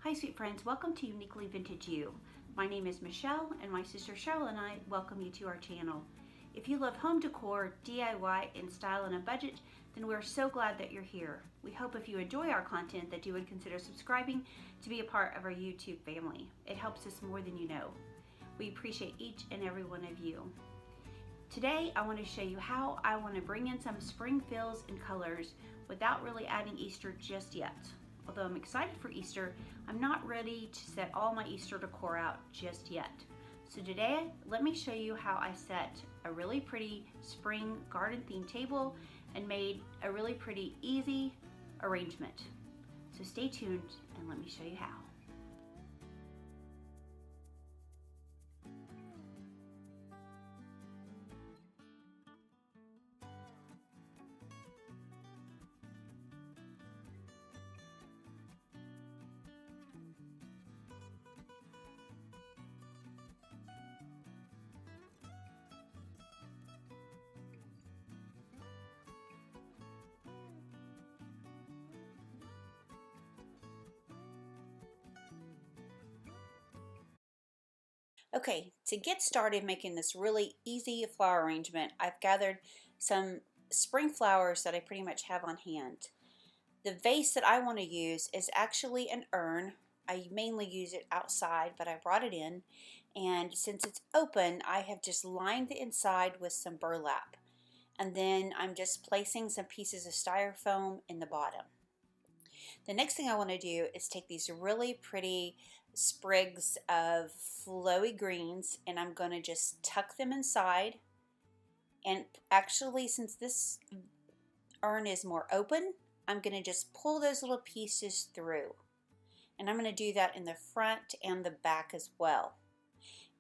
Hi sweet friends, welcome to Uniquely Vintage You. My name is Michelle and my sister Cheryl and I welcome you to our channel. If you love home decor, DIY, and style on a budget, then we're so glad that you're here. We hope if you enjoy our content that you would consider subscribing to be a part of our YouTube family. It helps us more than you know. We appreciate each and every one of you. Today I want to show you how I want to bring in some spring feels and colors without really adding Easter just yet. Although I'm excited for Easter, I'm not ready to set all my Easter decor out just yet. So today, let me show you how I set a really pretty spring garden themed table and made a really pretty easy arrangement. So stay tuned and let me show you how. Okay, to get started making this really easy flower arrangement, I've gathered some spring flowers that I pretty much have on hand. The vase that I want to use is actually an urn. I mainly use it outside, but I brought it in, and since it's open, I have just lined the inside with some burlap, and then I'm just placing some pieces of styrofoam in the bottom. The next thing I want to do is take these really pretty sprigs of flowy greens and I'm going to just tuck them inside. And actually, since this urn is more open, I'm going to just pull those little pieces through. And I'm going to do that in the front and the back as well.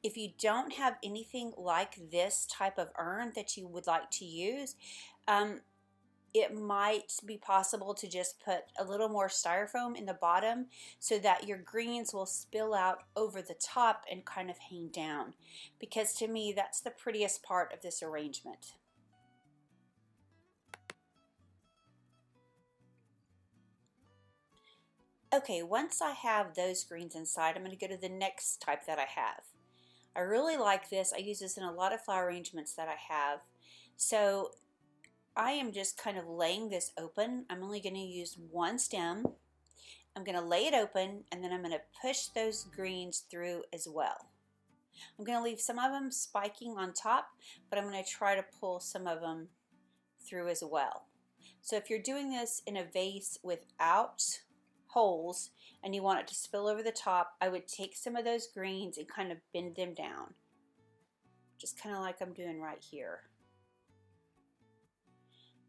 If you don't have anything like this type of urn that you would like to use, it might be possible to just put a little more styrofoam in the bottom so that your greens will spill out over the top and kind of hang down, because to me that's the prettiest part of this arrangement. Okay, once I have those greens inside, I'm going to go to the next type that I have. I really like this. I use this in a lot of flower arrangements that I have. So I am just kind of laying this open. I'm only going to use one stem. I'm going to lay it open and then I'm going to push those greens through as well. I'm going to leave some of them spiking on top, but I'm going to try to pull some of them through as well. So if you're doing this in a vase without holes and you want it to spill over the top, I would take some of those greens and kind of bend them down, just kind of like I'm doing right here.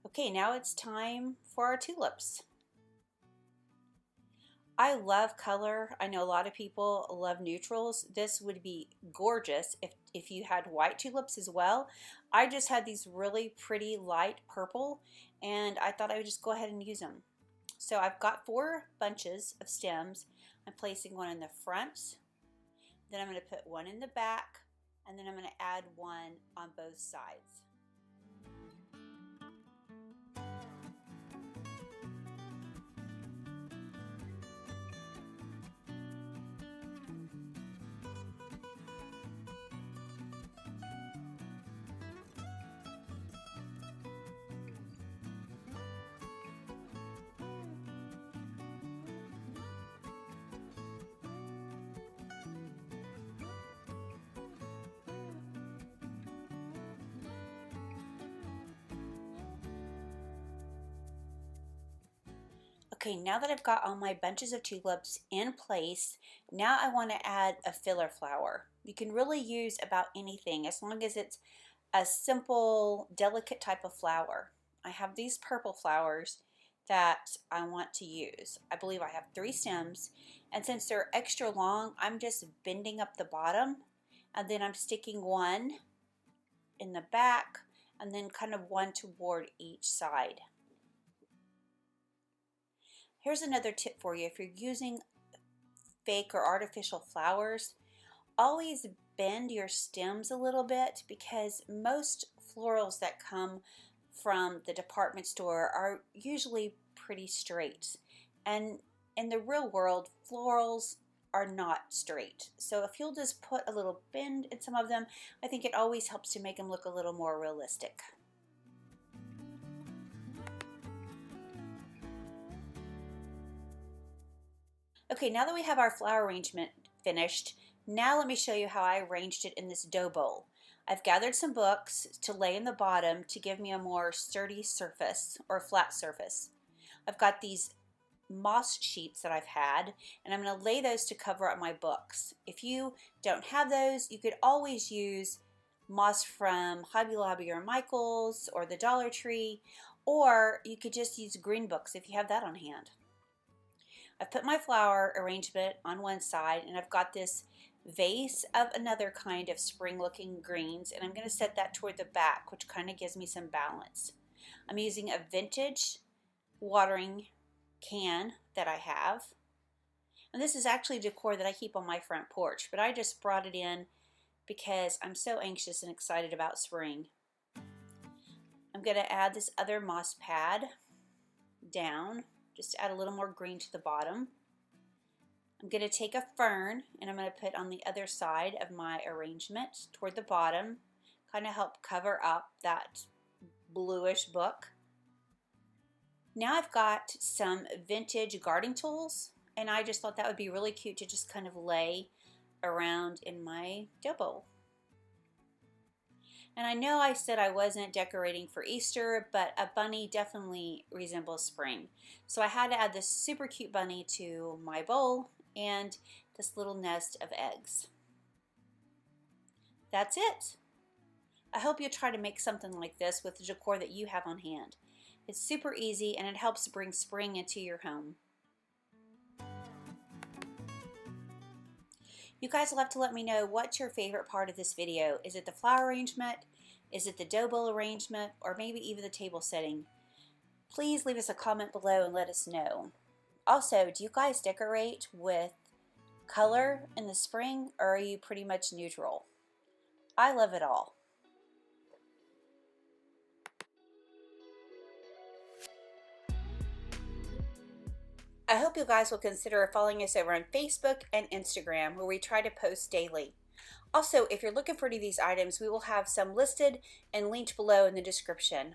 Okay, now it's time for our tulips. I love color. I know a lot of people love neutrals. This would be gorgeous if you had white tulips as well. I just had these really pretty light purple and I thought I would just go ahead and use them. So I've got 4 bunches of stems. I'm placing one in the front, then I'm going to put one in the back, and then I'm going to add one on both sides. Okay, now that I've got all my bunches of tulips in place, now I want to add a filler flower. You can really use about anything as long as it's a simple, delicate type of flower. I have these purple flowers that I want to use. I believe I have 3 stems, and since they're extra long, I'm just bending up the bottom, and then I'm sticking one in the back, and then kind of one toward each side. Here's another tip for you. If you're using fake or artificial flowers, always bend your stems a little bit, because most florals that come from the department store are usually pretty straight. And in the real world, florals are not straight. So if you'll just put a little bend in some of them, I think it always helps to make them look a little more realistic. Okay, now that we have our flower arrangement finished, now let me show you how I arranged it in this dough bowl. I've gathered some books to lay in the bottom to give me a more sturdy surface or flat surface. I've got these moss sheets that I've had, and I'm going to lay those to cover up my books. If you don't have those, you could always use moss from Hobby Lobby or Michael's or the Dollar Tree, or you could just use green books if you have that on hand. I've put my flower arrangement on one side, and I've got this vase of another kind of spring looking greens, and I'm going to set that toward the back, which kind of gives me some balance. I'm using a vintage watering can that I have, and this is actually decor that I keep on my front porch, but I just brought it in because I'm so anxious and excited about spring. I'm going to add this other moss pad down, just to add a little more green to the bottom. I'm going to take a fern and I'm going to put on the other side of my arrangement toward the bottom, kind of help cover up that bluish book. Now I've got some vintage gardening tools, and I just thought that would be really cute to just kind of lay around in my dough bowl. And I know I said I wasn't decorating for Easter, but a bunny definitely resembles spring. So I had to add this super cute bunny to my bowl and this little nest of eggs. That's it. I hope you'll try to make something like this with the decor that you have on hand. It's super easy and it helps bring spring into your home. You guys will have to let me know what's your favorite part of this video. Is it the flower arrangement? Is it the dough bowl arrangement? Or maybe even the table setting? Please leave us a comment below and let us know. Also, do you guys decorate with color in the spring, or are you pretty much neutral? I love it all. I hope you guys will consider following us over on Facebook and Instagram, where we try to post daily. Also, if you're looking for any of these items, we will have some listed and linked below in the description.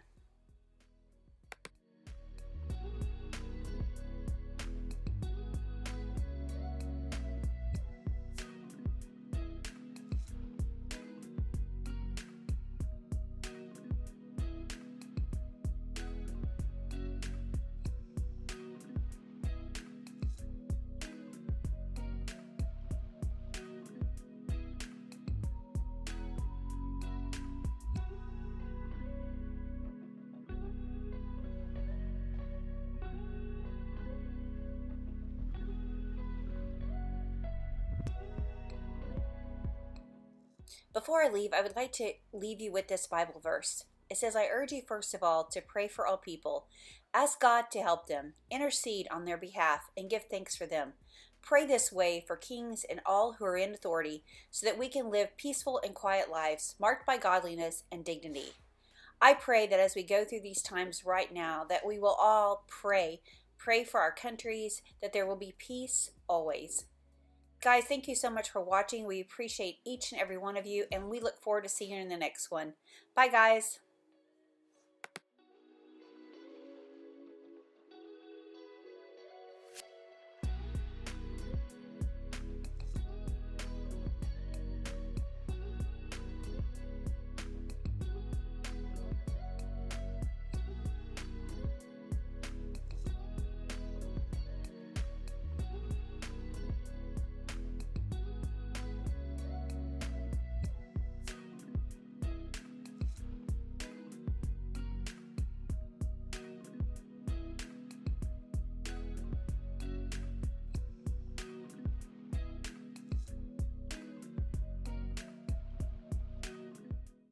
Before I leave, I would like to leave you with this Bible verse. It says, I urge you first of all to pray for all people. Ask God to help them, intercede on their behalf, and give thanks for them. Pray this way for kings and all who are in authority, so that we can live peaceful and quiet lives, marked by godliness and dignity. I pray that as we go through these times right now, that we will all pray for our countries, that there will be peace always. Guys, thank you so much for watching. We appreciate each and every one of you, and we look forward to seeing you in the next one. Bye, guys.